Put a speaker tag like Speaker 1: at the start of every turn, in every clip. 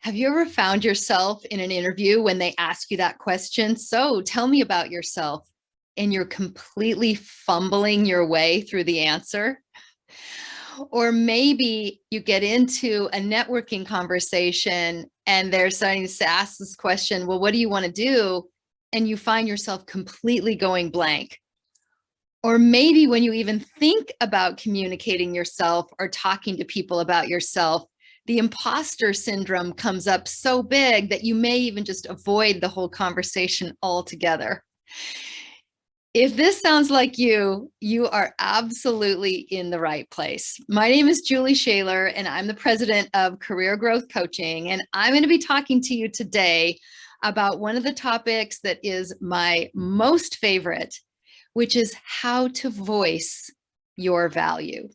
Speaker 1: Have you ever found yourself in an interview when they ask you that question? So tell me about yourself, and you're completely fumbling your way through the answer. Or maybe you get into a networking conversation and they're starting to ask this question, well, what do you want to do? And you find yourself completely going blank. Or maybe when you even think about communicating yourself or talking to people about yourself, the imposter syndrome comes up so big that you may even just avoid the whole conversation altogether. If this sounds like you are absolutely in the right place. My name is Julie Schaller, and I'm the president of Career Growth Coaching. And I'm going to be talking to you today about one of the topics that is my most favorite, which is how to voice your value.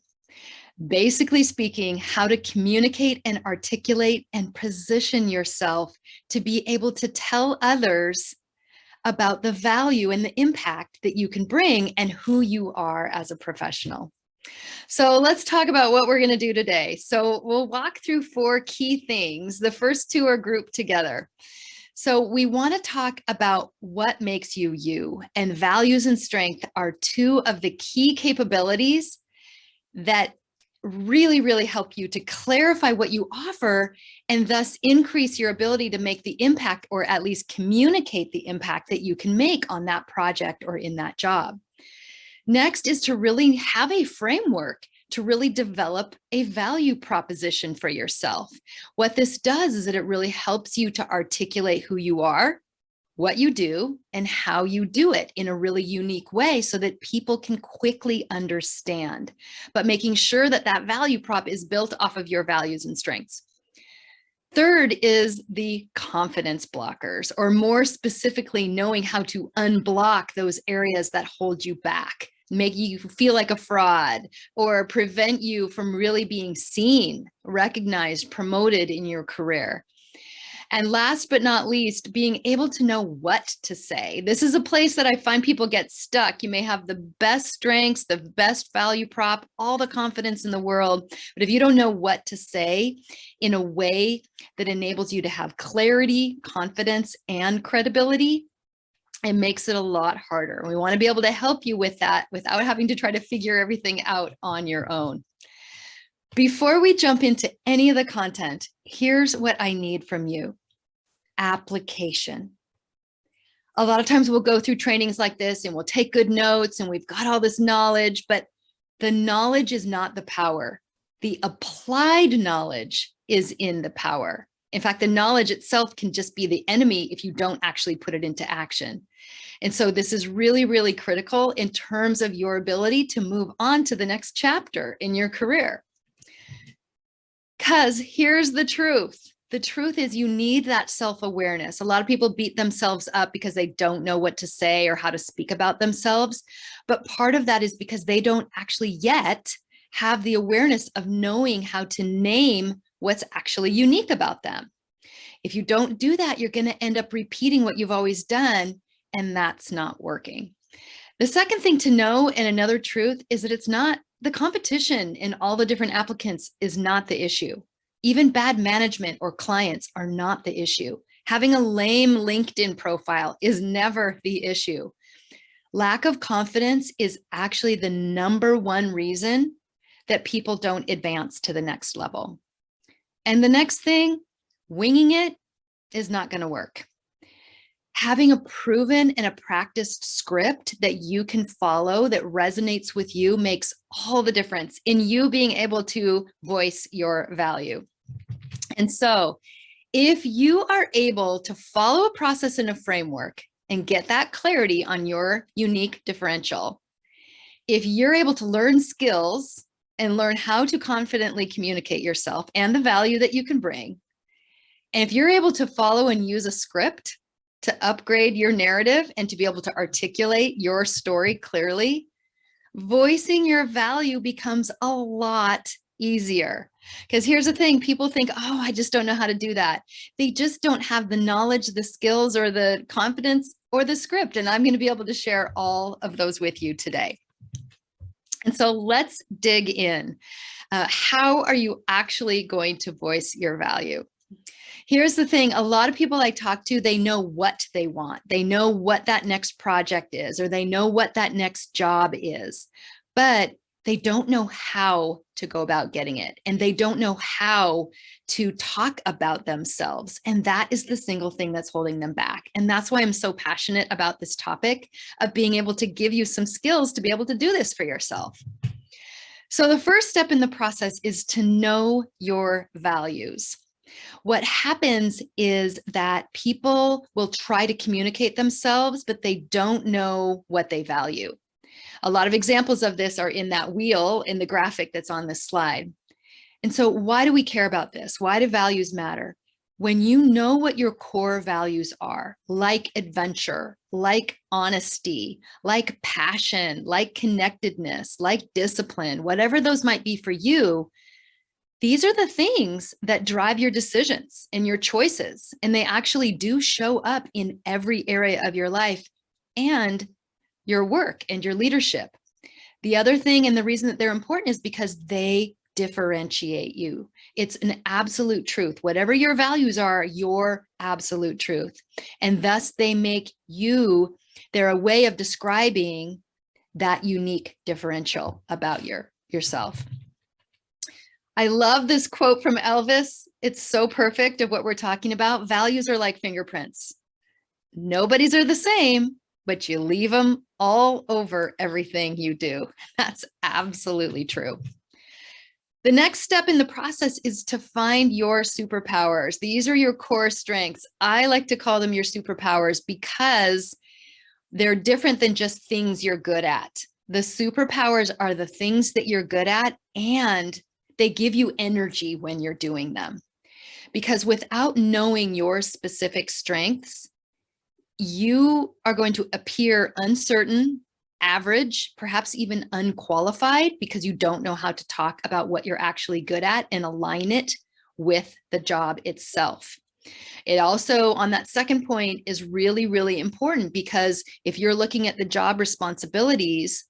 Speaker 1: Basically speaking, how to communicate and articulate and position yourself to be able to tell others about the value and the impact that you can bring and who you are as a professional. So let's talk about what we're going to do today. So we'll walk through 4 key things. The first 2 are grouped together. So we want to talk about what makes you you, and values and strength are 2 of the key capabilities that really help you to clarify what you offer and thus increase your ability to make the impact, or at least communicate the impact that you can make on that project or in that job. Next is to really have a framework to really develop a value proposition for yourself. What this does is that it really helps you to articulate who you are, what you do, and how you do it in a really unique way so that people can quickly understand, but making sure that that value prop is built off of your values and strengths. Third is the confidence blockers, or more specifically, knowing how to unblock those areas that hold you back, make you feel like a fraud, or prevent you from really being seen, recognized, promoted in your career. And last but not least, being able to know what to say. This is a place that I find people get stuck. You may have the best strengths, the best value prop, all the confidence in the world, but if you don't know what to say in a way that enables you to have clarity, confidence, and credibility, it makes it a lot harder. And we want to be able to help you with that without having to try to figure everything out on your own. Before we jump into any of the content, here's what I need from you. Application. A lot of times we'll go through trainings like this and we'll take good notes and we've got all this knowledge, but the knowledge is not the power. The applied knowledge is in the power. In fact, the knowledge itself can just be the enemy if you don't actually put it into action. And so this is really critical in terms of your ability to move on to the next chapter in your career. Because here's the truth. The truth is you need that self-awareness. A lot of people beat themselves up because they don't know what to say or how to speak about themselves. But part of that is because they don't actually yet have the awareness of knowing how to name what's actually unique about them. If you don't do that, you're going to end up repeating what you've always done, and that's not working. The second thing to know, and another truth, is that it's not the competition in all the different applicants is not the issue. Even bad management or clients are not the issue. Having a lame LinkedIn profile is never the issue. Lack of confidence is actually the #1 reason that people don't advance to the next level. And the next thing, winging it is not going to work. Having a proven and a practiced script that you can follow that resonates with you makes all the difference in you being able to voice your value. And so if you are able to follow a process and a framework and get that clarity on your unique differential, if you're able to learn skills and learn how to confidently communicate yourself and the value that you can bring, and if you're able to follow and use a script to upgrade your narrative and to be able to articulate your story clearly, voicing your value becomes a lot easier. Because here's the thing, people think, oh, I just don't know how to do that. They just don't have the knowledge, the skills, or the confidence, or the script. And I'm going to be able to share all of those with you today. And so let's dig in. How are you actually going to voice your value? Here's the thing. A lot of people I talk to, they know what they want. They know what that next project is, or they know what that next job is, but they don't know how to go about getting it. And they don't know how to talk about themselves. And that is the single thing that's holding them back. And that's why I'm so passionate about this topic of being able to give you some skills to be able to do this for yourself. So the first step in the process is to know your values. What happens is that people will try to communicate themselves, but they don't know what they value. A lot of examples of this are in that wheel in the graphic that's on this slide. And so why do we care about this? Why do values matter? When you know what your core values are, like adventure, like honesty, like passion, like connectedness, like discipline, whatever those might be for you, these are the things that drive your decisions and your choices. And they actually do show up in every area of your life and your work and your leadership. The other thing, and the reason that they're important, is because they differentiate you. It's an absolute truth. Whatever your values are, your absolute truth. And thus they make you, they're a way of describing that unique differential about yourself. I love this quote from Elvis. It's so perfect of what we're talking about. Values are like fingerprints. Nobody's are the same, but you leave them all over everything you do. That's absolutely true. The next step in the process is to find your superpowers. These are your core strengths. I like to call them your superpowers because they're different than just things you're good at. The superpowers are the things that you're good at, and they give you energy when you're doing them. Because without knowing your specific strengths, you are going to appear uncertain, average, perhaps even unqualified, because you don't know how to talk about what you're actually good at and align it with the job itself. It also, on that second point, is really, really important, because if you're looking at the job responsibilities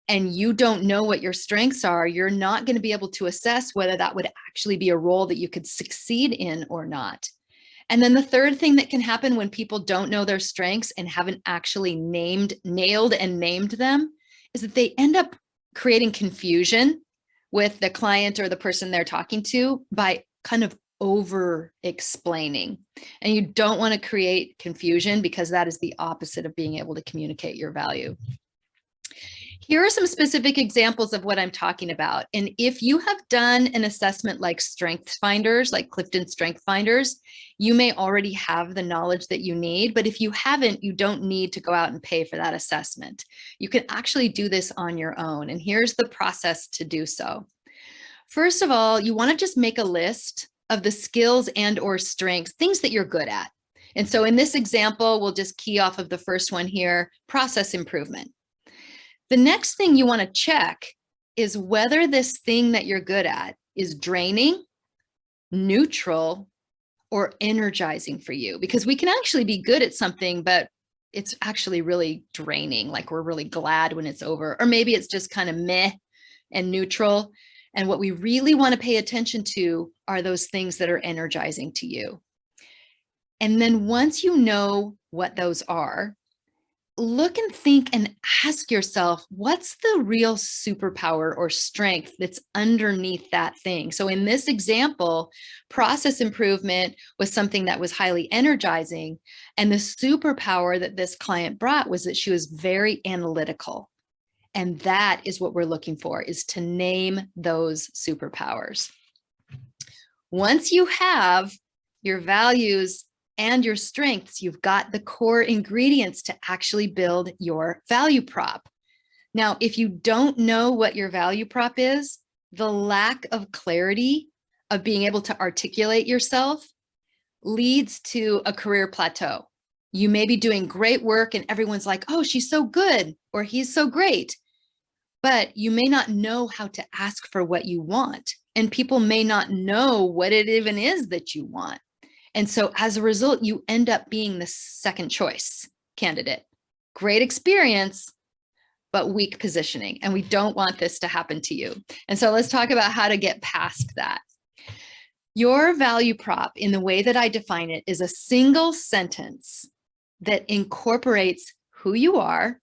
Speaker 1: and you don't know what your strengths are, you're not going to be able to assess whether that would actually be a role that you could succeed in or not. And then the third thing that can happen when people don't know their strengths and haven't actually nailed and named them is that they end up creating confusion with the client or the person they're talking to by kind of over explaining. And you don't want to create confusion, because that is the opposite of being able to communicate your value. Here are some specific examples of what I'm talking about. And if you have done an assessment like Strengths Finders, like Clifton Strength Finders, you may already have the knowledge that you need. But if you haven't, you don't need to go out and pay for that assessment. You can actually do this on your own. And here's the process to do so. First of all, you want to just make a list of the skills and or strengths, things that you're good at. And so in this example, we'll just key off of the first one here, process improvement. The next thing you want to check is whether this thing that you're good at is draining, neutral, or energizing for you. Because we can actually be good at something, but it's actually really draining. Like we're really glad when it's over. Or maybe it's just kind of meh and neutral. And what we really want to pay attention to are those things that are energizing to you. And then once you know what those are, look and think and ask yourself, what's the real superpower or strength that's underneath that thing? So in this example, process improvement was something that was highly energizing. And the superpower that this client brought was that she was very analytical. And that is what we're looking for, is to name those superpowers. Once you have your values and your strengths, you've got the core ingredients to actually build your value prop. Now, if you don't know what your value prop is, the lack of clarity of being able to articulate yourself leads to a career plateau. You may be doing great work and everyone's like, oh, she's so good, or he's so great. But you may not know how to ask for what you want. And people may not know what it even is that you want. And so as a result, you end up being the second choice candidate. Great experience, but weak positioning. And we don't want this to happen to you. And so let's talk about how to get past that. Your value prop, in the way that I define it, is a single sentence that incorporates who you are,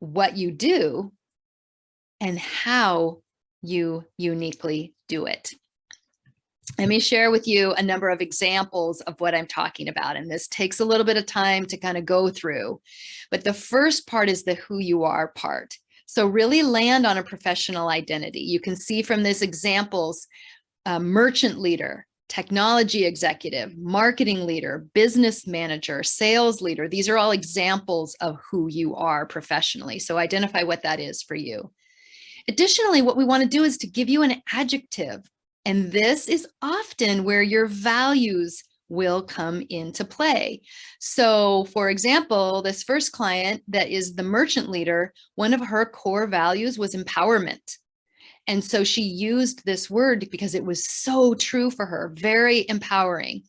Speaker 1: what you do, and how you uniquely do it. Let me share with you a number of examples of what I'm talking about. And this takes a little bit of time to kind of go through. But the first part is the who you are part. So really land on a professional identity. You can see from these examples, merchant leader, technology executive, marketing leader, business manager, sales leader. These are all examples of who you are professionally. So identify what that is for you. Additionally, what we want to do is to give you an adjective. And this is often where your values will come into play. So for example, this first client that is the merchant leader, one of her core values was empowerment. And so she used this word because it was so true for her, very empowering.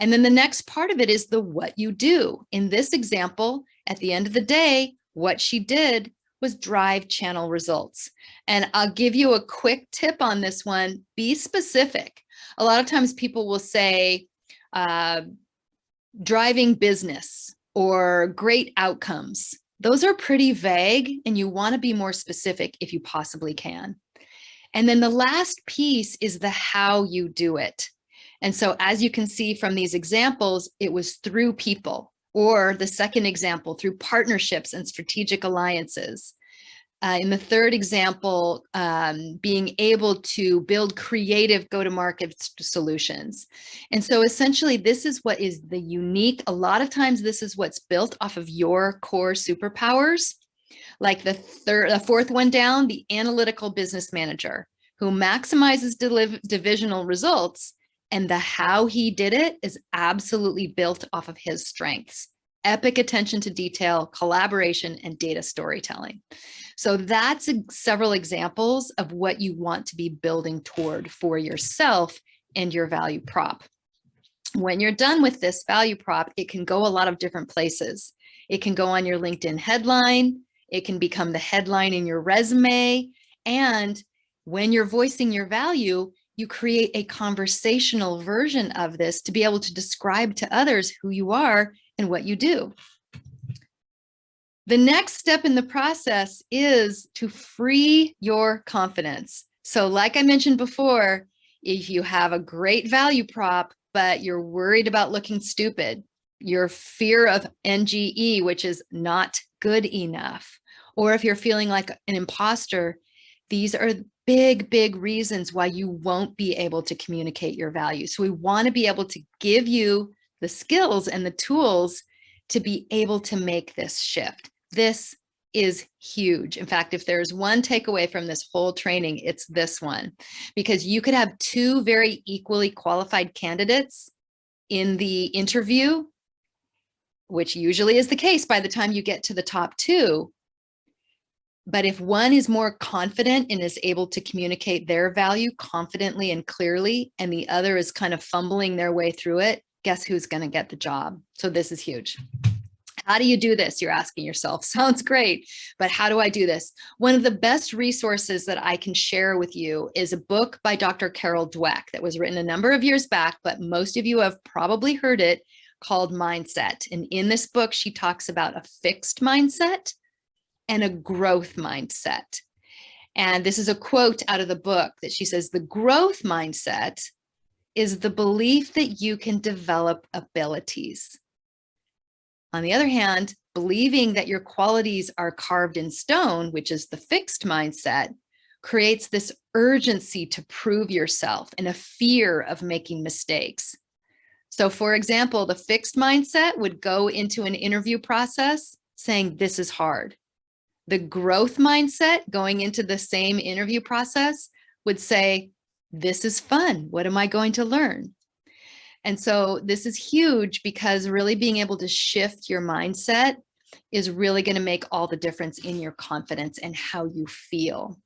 Speaker 1: And then the next part of it is the what you do. In this example, at the end of the day, what she did was drive channel results. And I'll give you a quick tip on this one. Be specific. A lot of times people will say driving business or great outcomes. Those are pretty vague, and you want to be more specific if you possibly can. And then the last piece is the how you do it. And so as you can see from these examples, it was through people, or the second example, through partnerships and strategic alliances. In the third example, being able to build creative go-to-market solutions. And so essentially, this is what is the unique, a lot of times this is what's built off of your core superpowers. Like the fourth one down, the analytical business manager who maximizes divisional results, and the how he did it is absolutely built off of his strengths: epic attention to detail, collaboration, and data storytelling. So that's several examples of what you want to be building toward for yourself and your value prop. When you're done with this value prop, it can go a lot of different places. It can go on your LinkedIn headline. It can become the headline in your resume. And when you're voicing your value, you create a conversational version of this to be able to describe to others who you are and what you do. The next step in the process is to free your confidence. So like I mentioned before, if you have a great value prop, but you're worried about looking stupid, your fear of NGE, which is not good enough, or if you're feeling like an imposter, these are big, big reasons why you won't be able to communicate your value. So we want to be able to give you the skills and the tools to be able to make this shift. This is huge. In fact, if there's one takeaway from this whole training, it's this one, because you could have two very equally qualified candidates in the interview, which usually is the case by the time you get to the top two. But if one is more confident and is able to communicate their value confidently and clearly, and the other is kind of fumbling their way through it, guess who's going to get the job? So this is huge. How do you do this? You're asking yourself. Sounds great, but how do I do this? One of the best resources that I can share with you is a book by Dr. Carol Dweck that was written a number of years back, but most of you have probably heard it, called Mindset. And in this book, she talks about a fixed mindset and a growth mindset. And this is a quote out of the book that she says, the growth mindset is the belief that you can develop abilities. On the other hand, believing that your qualities are carved in stone, which is the fixed mindset, creates this urgency to prove yourself and a fear of making mistakes. So for example, the fixed mindset would go into an interview process saying, this is hard. The growth mindset going into the same interview process would say, this is fun. What am I going to learn? And so this is huge, because really being able to shift your mindset is really going to make all the difference in your confidence and how you feel.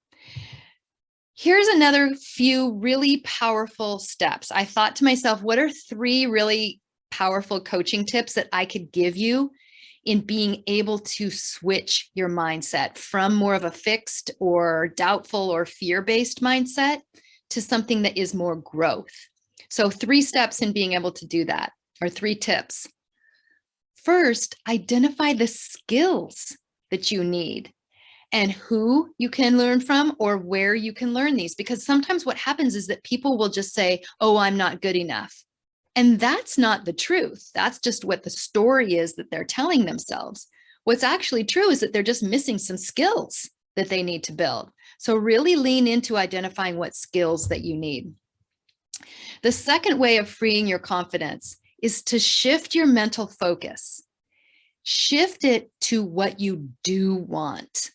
Speaker 1: Here's another few really powerful steps. I thought to myself, what are 3 really powerful coaching tips that I could give you in being able to switch your mindset from more of a fixed or doubtful or fear-based mindset to something that is more growth? So 3 steps in being able to do that, or 3 tips. First, identify the skills that you need and who you can learn from or where you can learn these. Because sometimes what happens is that people will just say, oh, I'm not good enough. And that's not the truth. That's just what the story is that they're telling themselves. What's actually true is that they're just missing some skills that they need to build. So really lean into identifying what skills that you need. The second way of freeing your confidence is to shift your mental focus. Shift it to what you do want,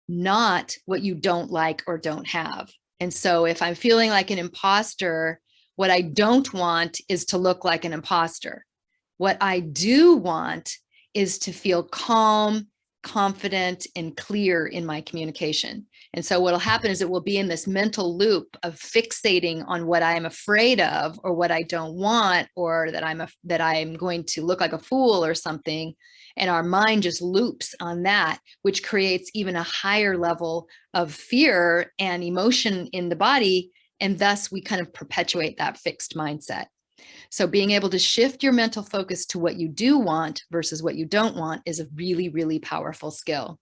Speaker 1: not what you don't like or don't have. And so if I'm feeling like an imposter, what I don't want is to look like an imposter. What I do want is to feel calm, confident, and clear in my communication. And so what'll happen is it will be in this mental loop of fixating on what I'm afraid of or what I don't want, or that I'm going to look like a fool or something. And our mind just loops on that, which creates even a higher level of fear and emotion in the body. And thus we kind of perpetuate that fixed mindset. So being able to shift your mental focus to what you do want versus what you don't want is a really, really powerful skill.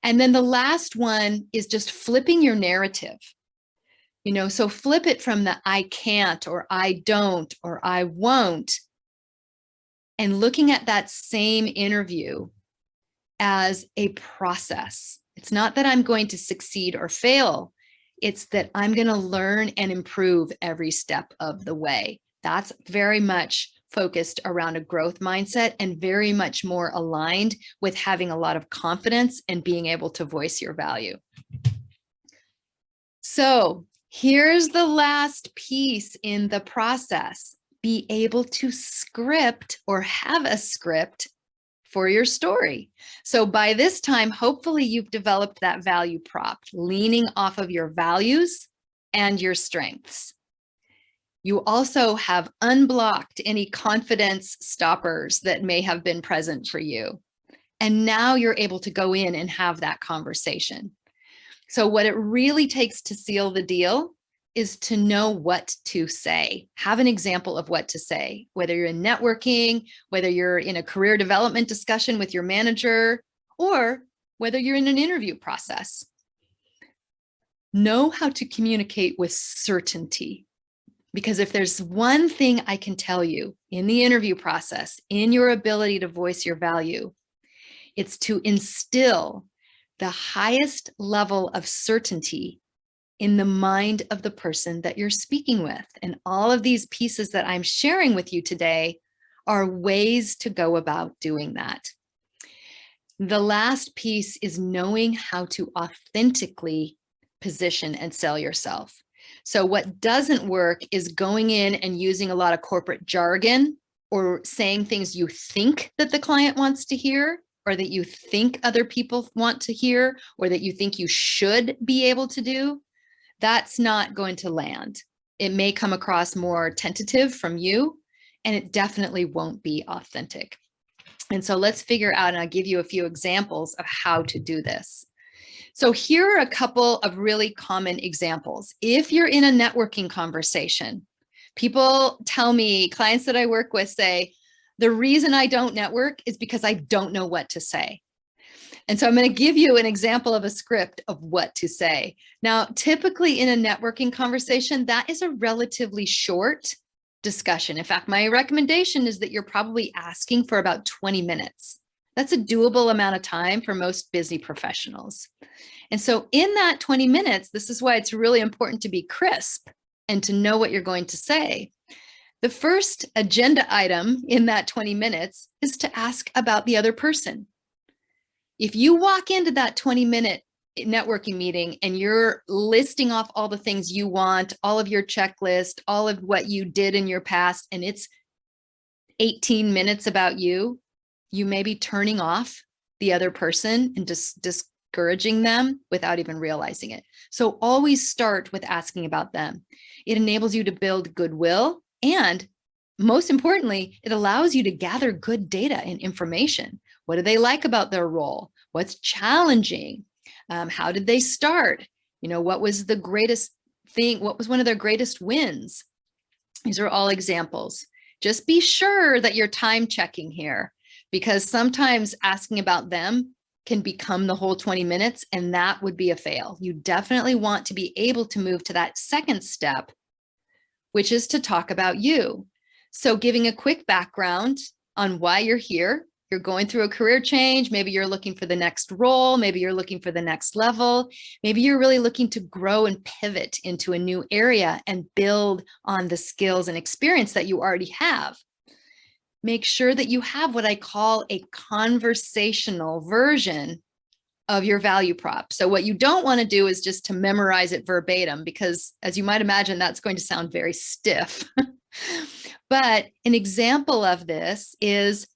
Speaker 1: And then the last one is just flipping your narrative. So flip it from the I can't or I don't or I won't, and looking at that same interview as a process. It's not that I'm going to succeed or fail. It's that I'm going to learn and improve every step of the way. That's very much focused around a growth mindset and very much more aligned with having a lot of confidence and being able to voice your value. So here's the last piece in the process. Be able to script or have a script for your story. So by this time, hopefully you've developed that value prop, leaning off of your values and your strengths. You also have unblocked any confidence stoppers that may have been present for you. And now you're able to go in and have that conversation. So what it really takes to seal the deal is to know what to say. Have an example of what to say, whether you're in networking, whether you're in a career development discussion with your manager, or whether you're in an interview process. Know how to communicate with certainty. Because if there's one thing I can tell you in the interview process, in your ability to voice your value, it's to instill the highest level of certainty in the mind of the person that you're speaking with. And all of these pieces that I'm sharing with you today are ways to go about doing that. The last piece is knowing how to authentically position and sell yourself. So what doesn't work is going in and using a lot of corporate jargon or saying things you think that the client wants to hear, or that you think other people want to hear, or that you think you should be able to do. That's not going to land. It may come across more tentative from you, and it definitely won't be authentic. And so let's figure out, and I'll give you a few examples of how to do this. So here are a couple of really common examples. If you're in a networking conversation, people tell me, clients that I work with say, the reason I don't network is because I don't know what to say. And so I'm going to give you an example of a script of what to say. Now, typically in a networking conversation, that is a relatively short discussion. In fact, my recommendation is that you're probably asking for about 20 minutes. That's a doable amount of time for most busy professionals. And so in that 20 minutes, this is why it's really important to be crisp and to know what you're going to say. The first agenda item in that 20 minutes is to ask about the other person. If you walk into that 20-minute networking meeting and you're listing off all the things you want, all of your checklist, all of what you did in your past, and it's 18 minutes about you, you may be turning off the other person and just discouraging them without even realizing it. So always start with asking about them. It enables you to build goodwill, and most importantly, it allows you to gather good data and information. What do they like about their role? What's challenging? How did they start? What was the greatest thing? What was one of their greatest wins? These are all examples. Just be sure that you're time checking here, because sometimes asking about them can become the whole 20 minutes, and that would be a fail. You definitely want to be able to move to that second step, which is to talk about you. So giving a quick background on why you're here. You're going through a career change. Maybe you're looking for the next role. Maybe you're looking for the next level. Maybe you're really looking to grow and pivot into a new area and build on the skills and experience that you already have. Make sure that you have what I call a conversational version of your value prop. So what you don't want to do is just to memorize it verbatim, because as you might imagine, that's going to sound very stiff. But an example of this is,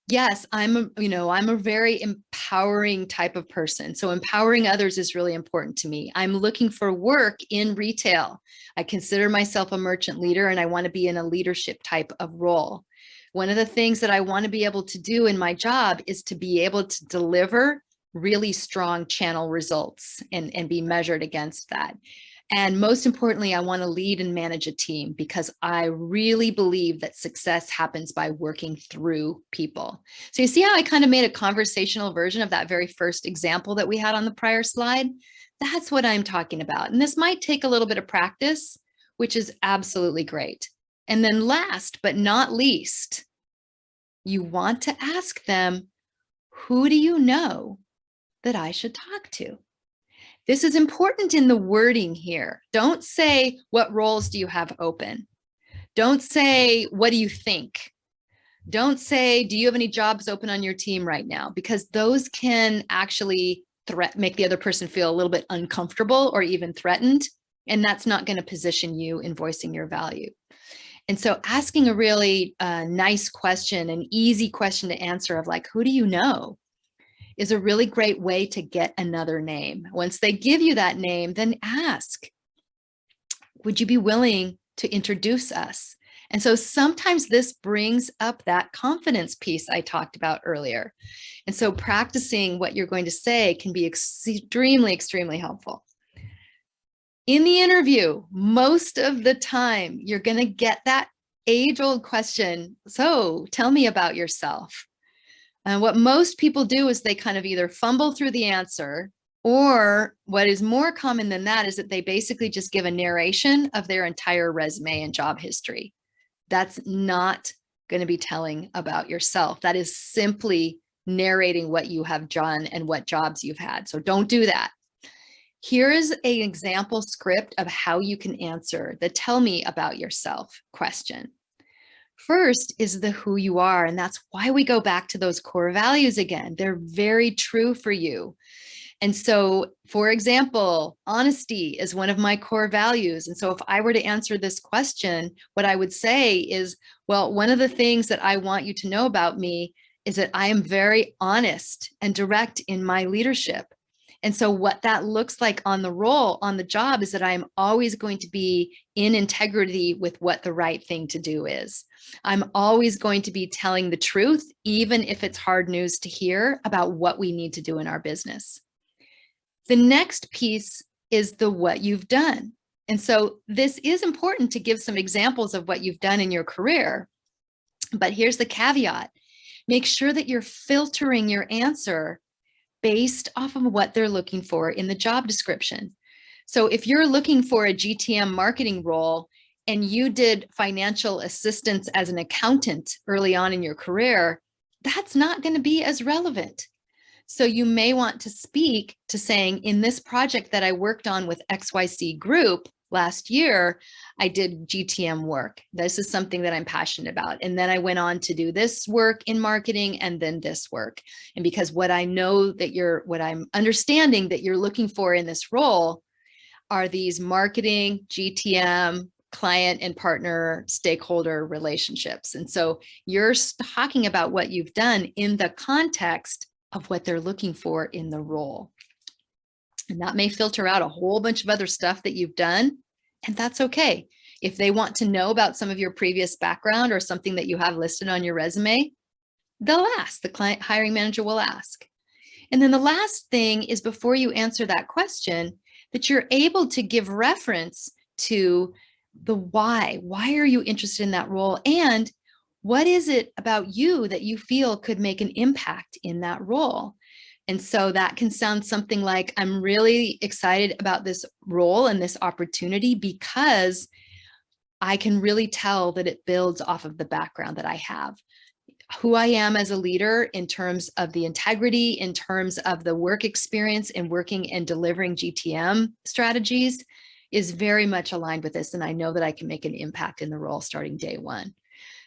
Speaker 1: yes, I'm a very empowering type of person. So empowering others is really important to me. I'm looking for work in retail. I consider myself a merchant leader, and I want to be in a leadership type of role. One of the things that I want to be able to do in my job is to be able to deliver really strong channel results and be measured against that. And most importantly, I want to lead and manage a team, because I really believe that success happens by working through people. So you see how I kind of made a conversational version of that very first example that we had on the prior slide? That's what I'm talking about. And this might take a little bit of practice, which is absolutely great. And then last but not least, you want to ask them, who do you know that I should talk to? This is important in the wording here. Don't say, what roles do you have open? Don't say, what do you think? Don't say, do you have any jobs open on your team right now? Because those can actually make the other person feel a little bit uncomfortable or even threatened. And that's not going to position you in voicing your value. And so asking a really nice question, an easy question to answer of like, who do you know, is a really great way to get another name. Once they give you that name, then ask, would you be willing to introduce us? And so sometimes this brings up that confidence piece I talked about earlier. And so practicing what you're going to say can be extremely, extremely helpful. In the interview, most of the time, you're going to get that age-old question, so tell me about yourself. And what most people do is they kind of either fumble through the answer, or what is more common than that is that they basically just give a narration of their entire resume and job history. That's not going to be telling about yourself. That is simply narrating what you have done and what jobs you've had. So don't do that. Here is an example script of how you can answer the tell me about yourself question. First is the who you are, and that's why we go back to those core values again. They're very true for you. And so, for example, honesty is one of my core values. And so if I were to answer this question, what I would say is, well, one of the things that I want you to know about me is that I am very honest and direct in my leadership. And so what that looks like on the role, on the job, is that I'm always going to be in integrity with what the right thing to do is. I'm always going to be telling the truth, even if it's hard news to hear about what we need to do in our business. The next piece is the what you've done. And so this is important to give some examples of what you've done in your career. But here's the caveat. Make sure that you're filtering your answer based off of what they're looking for in the job description. So if you're looking for a GTM marketing role and you did financial assistance as an accountant early on in your career, that's not going to be as relevant. So you may want to speak to saying, in this project that I worked on with XYZ Group last year, I did GTM work. This is something that I'm passionate about. And then I went on to do this work in marketing and then this work. And because what I know that what I'm understanding that you're looking for in this role are these marketing, GTM, client and partner stakeholder relationships. And so you're talking about what you've done in the context of what they're looking for in the role. And that may filter out a whole bunch of other stuff that you've done, and that's okay. If they want to know about some of your previous background or something that you have listed on your resume, they'll ask, the client hiring manager will ask. And then the last thing is, before you answer that question, that you're able to give reference to the why. Why are you interested in that role? And what is it about you that you feel could make an impact in that role? And so that can sound something like, I'm really excited about this role and this opportunity because I can really tell that it builds off of the background that I have. Who I am as a leader in terms of the integrity, in terms of the work experience in working and delivering GTM strategies is very much aligned with this. And I know that I can make an impact in the role starting day one.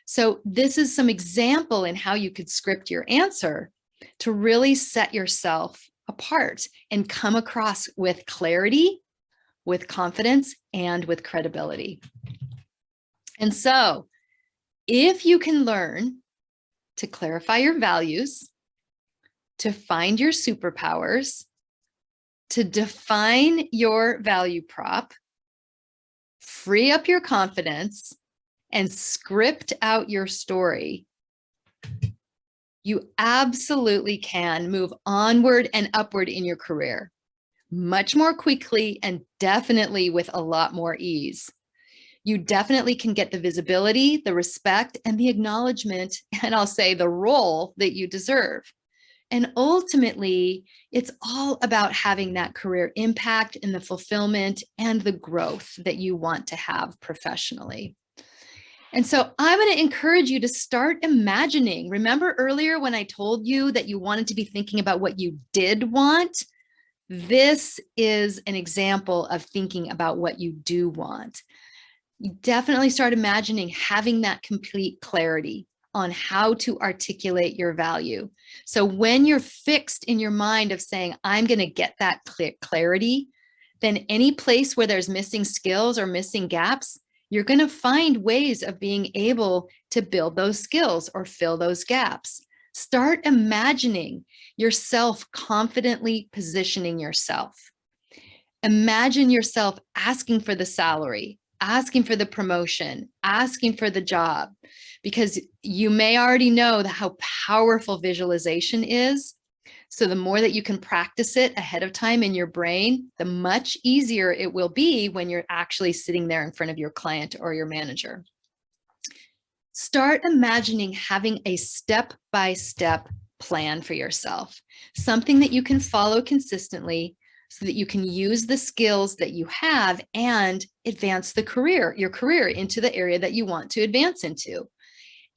Speaker 1: So this is some example in how you could script your answer to really set yourself apart and come across with clarity, with confidence, and with credibility. And so if you can learn to clarify your values, to find your superpowers, to define your value prop, free up your confidence, and script out your story, you absolutely can move onward and upward in your career much more quickly and definitely with a lot more ease. You definitely can get the visibility, the respect, and the acknowledgement, and I'll say the role that you deserve. And ultimately, it's all about having that career impact and the fulfillment and the growth that you want to have professionally. And so I'm going to encourage you to start imagining. Remember earlier when I told you that you wanted to be thinking about what you did want? This is an example of thinking about what you do want. You definitely start imagining having that complete clarity on how to articulate your value. So when you're fixed in your mind of saying, I'm going to get that clarity, then any place where there's missing skills or missing gaps, you're going to find ways of being able to build those skills or fill those gaps. Start imagining yourself confidently positioning yourself. Imagine yourself asking for the salary, asking for the promotion, asking for the job, because you may already know how powerful visualization is. So the more that you can practice it ahead of time in your brain, the much easier it will be when you're actually sitting there in front of your client or your manager. Start imagining having a step-by-step plan for yourself, something that you can follow consistently so that you can use the skills that you have and advance your career into the area that you want to advance into.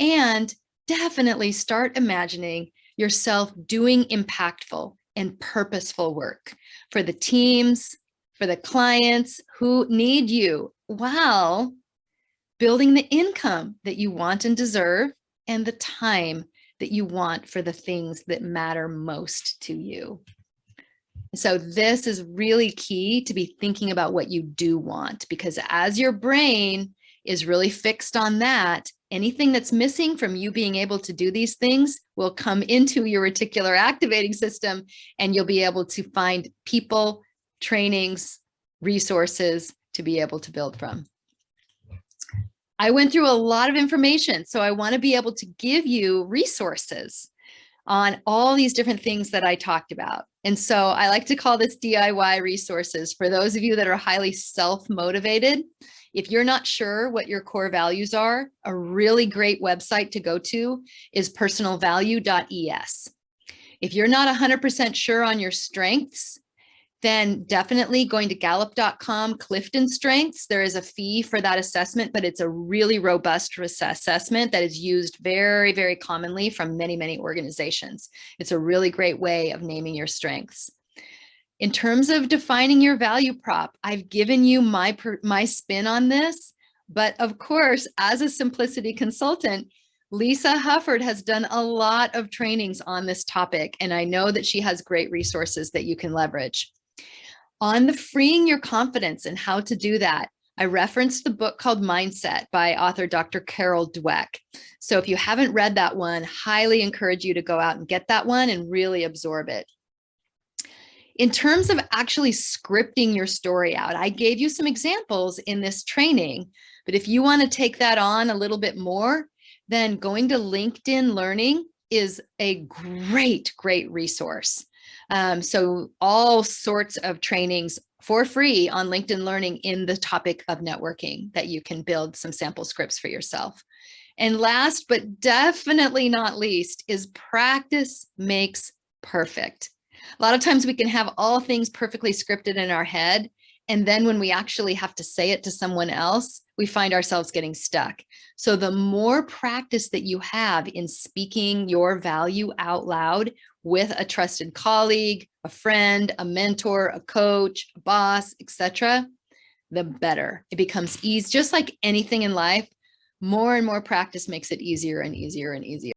Speaker 1: And definitely start imagining yourself doing impactful and purposeful work for the teams, for the clients who need you, while building the income that you want and deserve and the time that you want for the things that matter most to you. So this is really key to be thinking about what you do want, because as your brain is really fixed on that, anything that's missing from you being able to do these things will come into your reticular activating system, and you'll be able to find people, trainings, resources to be able to build from. I went through a lot of information, so I want to be able to give you resources on all these different things that I talked about. And so I like to call this DIY resources for those of you that are highly self-motivated. If you're not sure what your core values are, a really great website to go to is personalvalue.es. If you're not 100% sure on your strengths, then definitely going to gallup.com, Clifton Strengths. There is a fee for that assessment, but it's a really robust assessment that is used very, very commonly from many, many organizations. It's a really great way of naming your strengths. In terms of defining your value prop, I've given you my spin on this, but of course, as a simplicity consultant, Lisa Hufford has done a lot of trainings on this topic, and I know that she has great resources that you can leverage. On the freeing your confidence and how to do that, I referenced the book called Mindset by author Dr. Carol Dweck. So if you haven't read that one, highly encourage you to go out and get that one and really absorb it. In terms of actually scripting your story out, I gave you some examples in this training, but if you want to take that on a little bit more, then going to LinkedIn Learning is a great, great resource. So all sorts of trainings for free on LinkedIn Learning in the topic of networking that you can build some sample scripts for yourself. And last, but definitely not least, is practice makes perfect. A lot of times we can have all things perfectly scripted in our head. And then when we actually have to say it to someone else, we find ourselves getting stuck. So the more practice that you have in speaking your value out loud with a trusted colleague, a friend, a mentor, a coach, a boss, etc., the better. It becomes easy. Just like anything in life, more and more practice makes it easier and easier and easier.